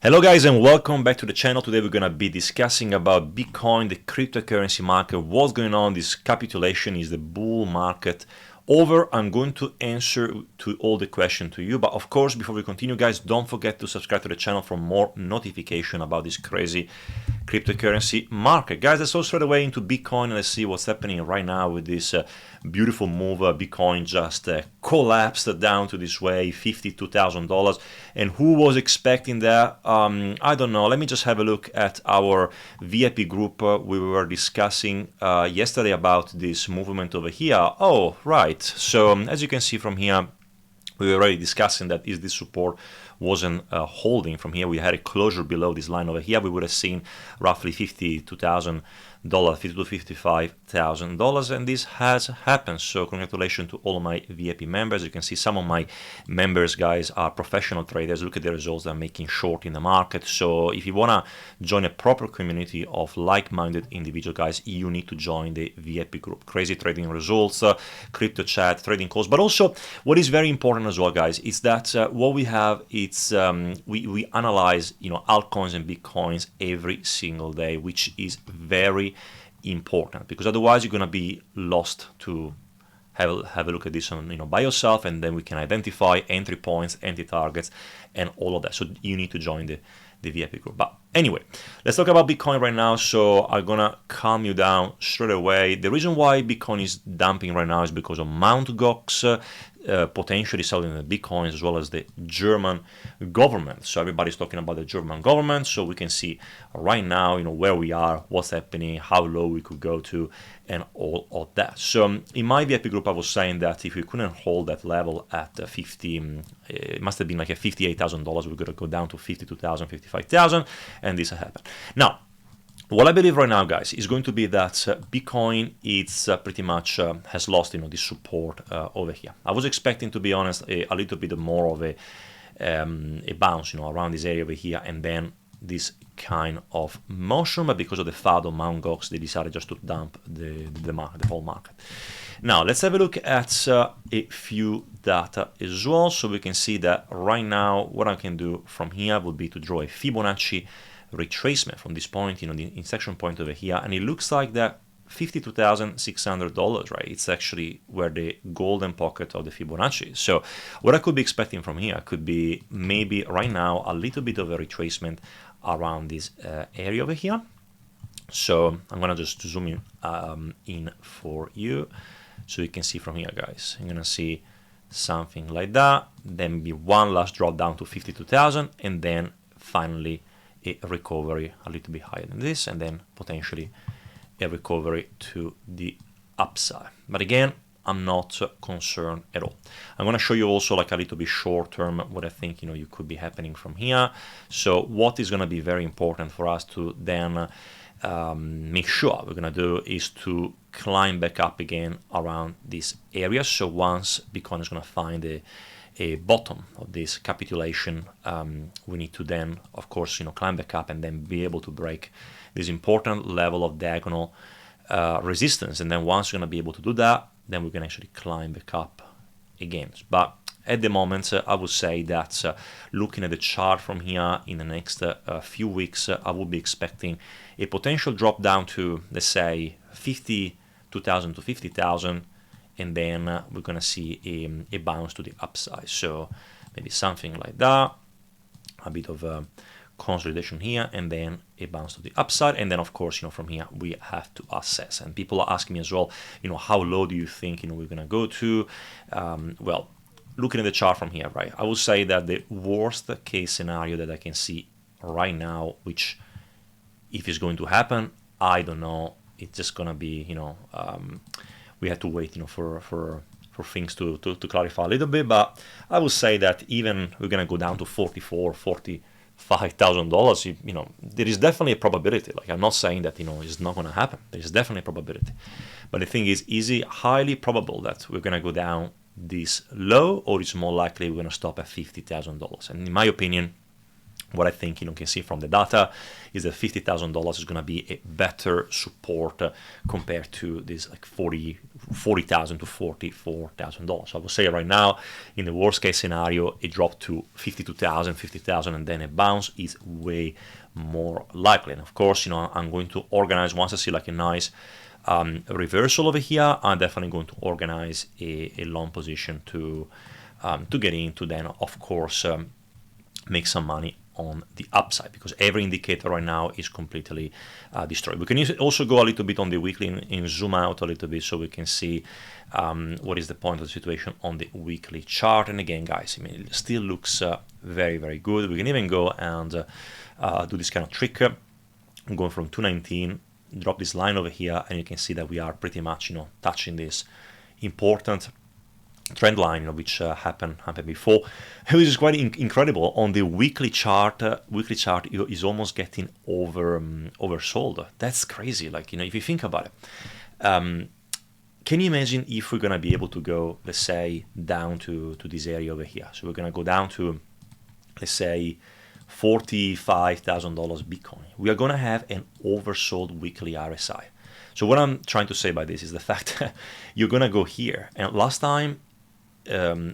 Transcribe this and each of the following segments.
Hello guys and welcome back to the channel. Today we're going to be discussing about Bitcoin, the cryptocurrency market, what's going on, this capitulation, is the bull market over? I'm going to answer to all the questions to you, but of course before we continue guys, don't forget to subscribe to the channel for more notification about this crazy cryptocurrency market. Guys, let's go straight away into Bitcoin and let's see what's happening right now with this beautiful move. Bitcoin just collapsed down to this way, $52,000, and who was expecting that? I don't know. Let me just have a look at our VIP group. We were discussing yesterday about this movement over here. Oh, right. So as you can see from here, we were already discussing that is this support wasn't holding from here. We had a closure below this line over here. We would have seen roughly $52,000, $52,000 to $55,000, and this has happened. So congratulations to all of my VIP members. You can see some of my members, guys, are professional traders. Look at the results they're making short in the market. So if you want to join a proper community of like-minded individuals, guys, you need to join the VIP group. Crazy trading results, crypto chat, trading calls, but also what is very important as well, guys, is that what we have, it's we analyze altcoins and bitcoins every single day, which is very important, because otherwise you're going to be lost to have a look at this on by yourself, and then we can identify entry points, entry targets, and all of that. So you need to join the VIP group. But anyway, let's talk about Bitcoin right now. So I'm gonna calm you down straight away. The reason why Bitcoin is dumping right now is because of Mt. Gox potentially selling the Bitcoins, as well as the German government. So everybody's talking about the German government. So we can see right now, where we are, what's happening, how low we could go to, and all of that. So in my VIP group, I was saying that if we couldn't hold that level at 50, it must have been like a $58,000. We're gonna go down to 52,000, 55,000, and this happened. Now, what I believe right now, guys, is going to be that Bitcoin, it's pretty much has lost, this support over here. I was expecting, to be honest, a little bit more of a bounce, around this area over here, and then this kind of motion. But because of the FUD of Mt. Gox, they decided just to dump the market, the whole market. Now let's have a look at a few data as well, so we can see that right now what I can do from here would be to draw a Fibonacci retracement from this point, the intersection point over here, and it looks like that $52,600, right? It's actually where the golden pocket of the Fibonacci is. So what I could be expecting from here could be maybe right now a little bit of a retracement around this area over here. So I'm gonna just zoom in for you, so you can see from here, guys. I'm gonna see something like that, then be one last drop down to 52,000, and then finally a recovery a little bit higher than this, and then potentially a recovery to the upside. But again, I'm not concerned at all. I'm going to show you also like a little bit short term what I think you could be happening from here. So what is going to be very important for us to then make sure we're going to do is to climb back up again around this area. So once Bitcoin is going to find a bottom of this capitulation, we need to then, of course, climb back up and then be able to break this important level of diagonal resistance. And then once we're going to be able to do that, then we can actually climb back up again. But at the moment, I would say that looking at the chart from here in the next few weeks, I would be expecting a potential drop down to, let's say, 52,000 to 50,000, and then we're going to see a bounce to the upside. So maybe something like that, a bit of a consolidation here, and then a bounce to the upside. And then, of course, from here we have to assess. And people are asking me as well, how low do you think we're going to go to? Well, looking at the chart from here, right, I would say that the worst case scenario that I can see right now, which if it's going to happen, I don't know, it's just going to be, we have to wait, for things to clarify a little bit. But I would say that even we're going to go down to $45,000, there is definitely a probability. Like, I'm not saying that, it's not going to happen. There's definitely a probability. But the thing is it highly probable that we're going to go down this low, or it's more likely we're going to stop at $50,000? And in my opinion, what I think you can see from the data is that $50,000 is going to be a better support compared to this like $40,000 to $44,000. So I would say right now, in the worst case scenario, it dropped to 52,000, 50,000, and then a bounce is way more likely. And of course, I'm going to organize once I see like a nice reversal over here. I'm definitely going to organize a long position to get into. Then, of course, make some money on the upside, because every indicator right now is completely destroyed. We can also go a little bit on the weekly and zoom out a little bit so we can see what is the point of the situation on the weekly chart. And again, guys, I mean, it still looks very, very good. We can even go and do this kind of trick. I'm going from 219, drop this line over here, and you can see that we are pretty much, touching this important trend line, which happened before. Which is quite incredible. On the weekly chart is almost getting oversold. That's crazy. Like, if you think about it, can you imagine if we're gonna be able to go, let's say, down to this area over here? So we're gonna go down to, let's say, $45,000 Bitcoin. We are gonna have an oversold weekly RSI. So what I'm trying to say by this is the fact that you're gonna go here, and last time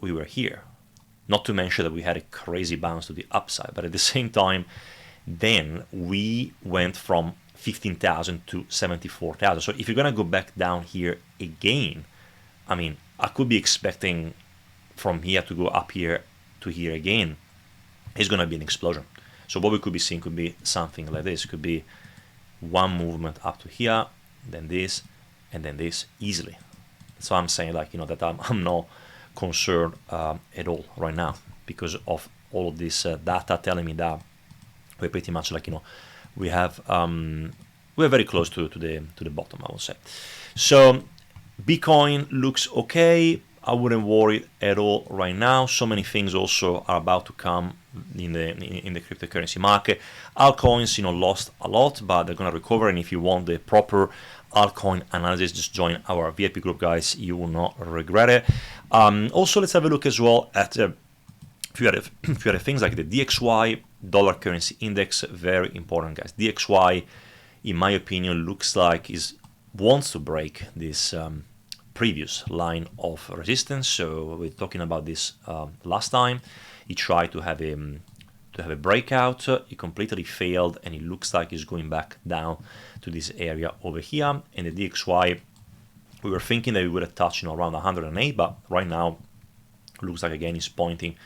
we were here, not to mention that we had a crazy bounce to the upside, but at the same time, then we went from 15,000 to 74,000. So if you're gonna go back down here again, I mean, I could be expecting from here to go up here to here again. It's gonna be an explosion. So what we could be seeing could be something like this. It could be one movement up to here, then this, and then this easily. So I'm saying, like, that I'm not concerned at all right now, because of all of this data telling me that we're pretty much like, we're very close to the bottom, I would say. So Bitcoin looks okay. I wouldn't worry at all right now. So many things also are about to come in the cryptocurrency market. Altcoins, lost a lot, but they're gonna recover. And if you want the proper altcoin analysis, just join our VIP group, guys. You will not regret it. Also, let's have a look as well at a few other things like the DXY dollar currency index. Very important, guys. DXY, in my opinion, looks like wants to break this previous line of resistance. So we're talking about this last time. He tried to have a breakout. It completely failed, and it looks like it's going back down to this area over here. And the DXY, we were thinking that we would have touched around 108, but right now it looks like again it's pointing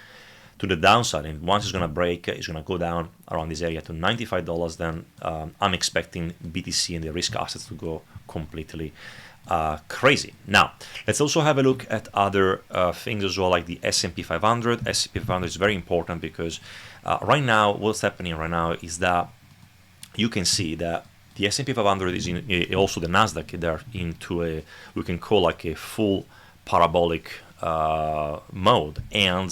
to the downside. And once it's going to break, it's going to go down around this area to $95. Then I'm expecting BTC and the risk assets to go completely crazy. Now, let's also have a look at other things as well, like the S&P 500. S&P 500 is very important because right now, what's happening right now is that you can see that the S&P 500 is in, also the Nasdaq, they're into a, we can call like a full parabolic mode, and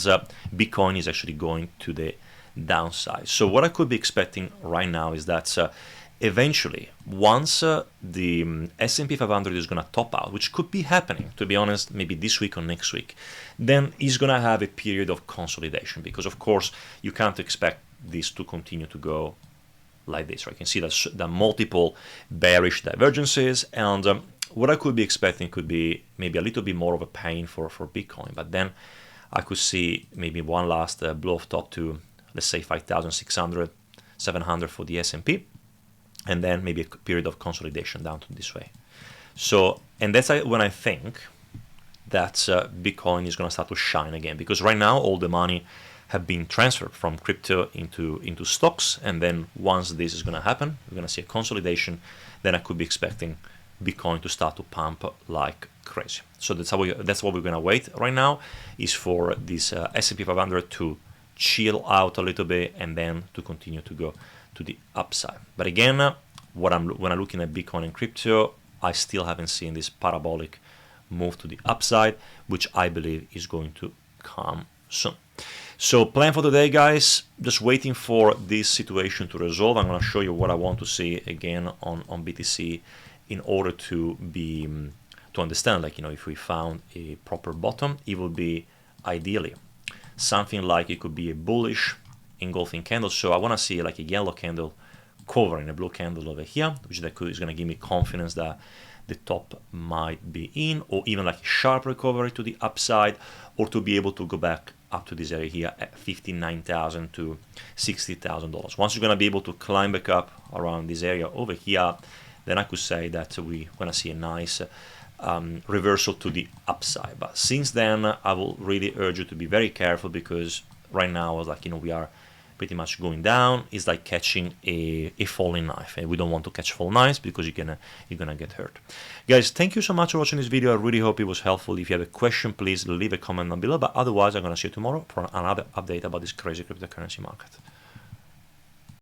Bitcoin is actually going to the downside. So what I could be expecting right now is that eventually, once the S&P 500 is going to top out, which could be happening, to be honest, maybe this week or next week, then it's going to have a period of consolidation, because of course you can't expect this to continue to go like this, right? You can see that the multiple bearish divergences, and what I could be expecting could be maybe a little bit more of a pain for Bitcoin, but then I could see maybe one last blow off top to, let's say, 5,600, 700 for the S&P, and then maybe a period of consolidation down to this way. So, and that's when I think that Bitcoin is going to start to shine again, because right now all the money have been transferred from crypto into stocks, and then once this is going to happen, we're going to see a consolidation, then I could be expecting Bitcoin to start to pump like crazy. So that's what we're going to wait right now, is for this S&P 500 to chill out a little bit and then to continue to go to the upside. But again, when I'm looking at Bitcoin and crypto, I still haven't seen this parabolic move to the upside, which I believe is going to come soon. So plan for today, guys, just waiting for this situation to resolve. I'm going to show you what I want to see again on BTC in order to understand, like, if we found a proper bottom, it would be ideally something like it could be a bullish engulfing candle. So I want to see like a yellow candle covering a blue candle over here, which is going to give me confidence that the top might be in, or even like a sharp recovery to the upside, or to be able to go back up to this area here at $59,000 to $60,000. Once you're going to be able to climb back up around this area over here, then I could say that we're going to see a nice reversal to the upside. But since then, I will really urge you to be very careful, because right now, like, we are pretty much going down. It's like catching a falling knife, and we don't want to catch falling knives, because you're gonna get hurt. Guys, thank you so much for watching this video. I really hope it was helpful. If you have a question, please leave a comment down below, but otherwise I'm gonna see you tomorrow for another update about this crazy cryptocurrency market.